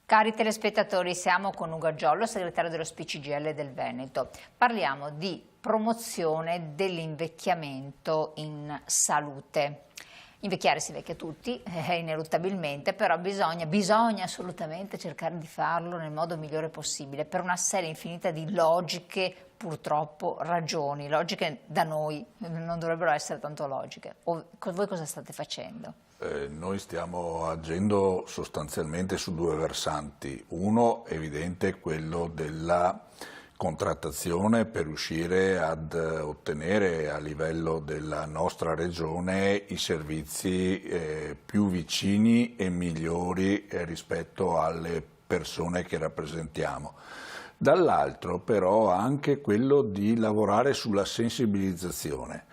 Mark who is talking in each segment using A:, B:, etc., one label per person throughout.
A: Cari telespettatori, siamo con Ugo Aggiollo, segretario dello SPI-CGIL del Veneto. Parliamo di promozione dell'invecchiamento in salute. Invecchiare si vecchia tutti, ineluttabilmente, però bisogna assolutamente cercare di farlo nel modo migliore possibile, per una serie infinita di logiche, purtroppo, ragioni, logiche da noi, non dovrebbero essere tanto logiche. Voi cosa state facendo?
B: Noi stiamo agendo sostanzialmente su due versanti. Uno evidente è quello della contrattazione per riuscire ad ottenere a livello della nostra regione i servizi più vicini e migliori rispetto alle persone che rappresentiamo. Dall'altro però anche quello di lavorare sulla sensibilizzazione,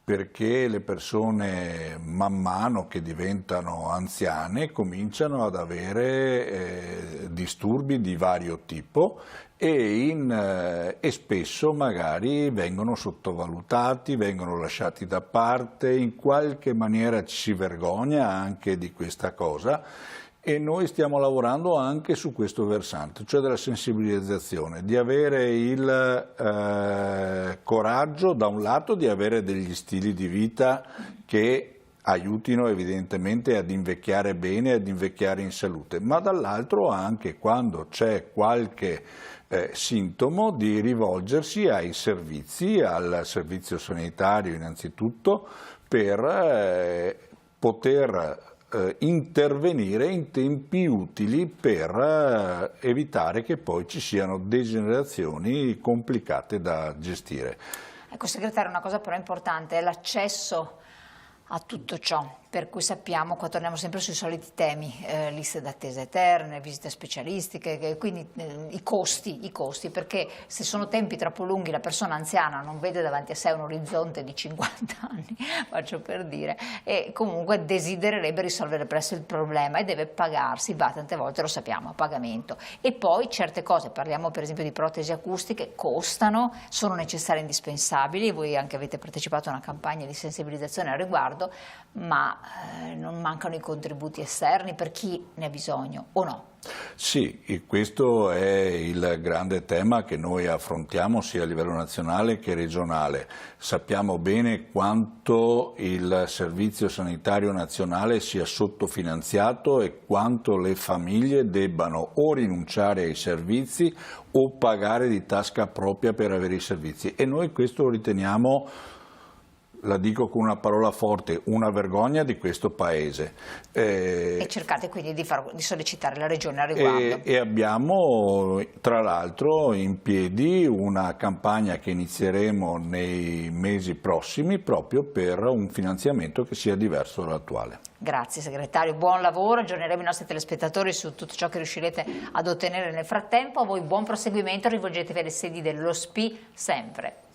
B: perché le persone man mano che diventano anziane cominciano ad avere disturbi di vario tipo e spesso magari vengono sottovalutati, vengono lasciati da parte, in qualche maniera ci si vergogna anche di questa cosa. E noi stiamo lavorando anche su questo versante, cioè della sensibilizzazione, di avere il coraggio da un lato di avere degli stili di vita che aiutino evidentemente ad invecchiare bene, ad invecchiare in salute, ma dall'altro anche quando c'è qualche sintomo di rivolgersi ai servizi, al servizio sanitario innanzitutto, per poter intervenire in tempi utili per evitare che poi ci siano degenerazioni complicate da gestire.
A: Ecco, segretario, una cosa però importante è l'accesso a tutto ciò, per cui sappiamo, qua torniamo sempre sui soliti temi, liste d'attesa eterne, visite specialistiche, quindi i costi, perché se sono tempi troppo lunghi la persona anziana non vede davanti a sé un orizzonte di 50 anni, faccio per dire, e comunque desidererebbe risolvere presto il problema e deve pagarsi, va tante volte, lo sappiamo, a pagamento. E poi certe cose, parliamo per esempio di protesi acustiche, costano, sono necessarie e indispensabili, voi anche avete partecipato a una campagna di sensibilizzazione al riguardo, ma non mancano i contributi esterni per chi ne ha bisogno, o no?
B: Sì, questo è il grande tema che noi affrontiamo sia a livello nazionale che regionale. Sappiamo bene quanto il Servizio Sanitario Nazionale sia sottofinanziato e quanto le famiglie debbano o rinunciare ai servizi o pagare di tasca propria per avere i servizi, e noi questo lo riteniamo, la dico con una parola forte, una vergogna di questo Paese.
A: E cercate quindi di sollecitare la Regione al riguardo.
B: E abbiamo tra l'altro in piedi una campagna che inizieremo nei mesi prossimi proprio per un finanziamento che sia diverso dall'attuale.
A: Grazie segretario, buon lavoro, aggiorneremo i nostri telespettatori su tutto ciò che riuscirete ad ottenere nel frattempo. A voi buon proseguimento, rivolgetevi alle sedi dello SPI sempre.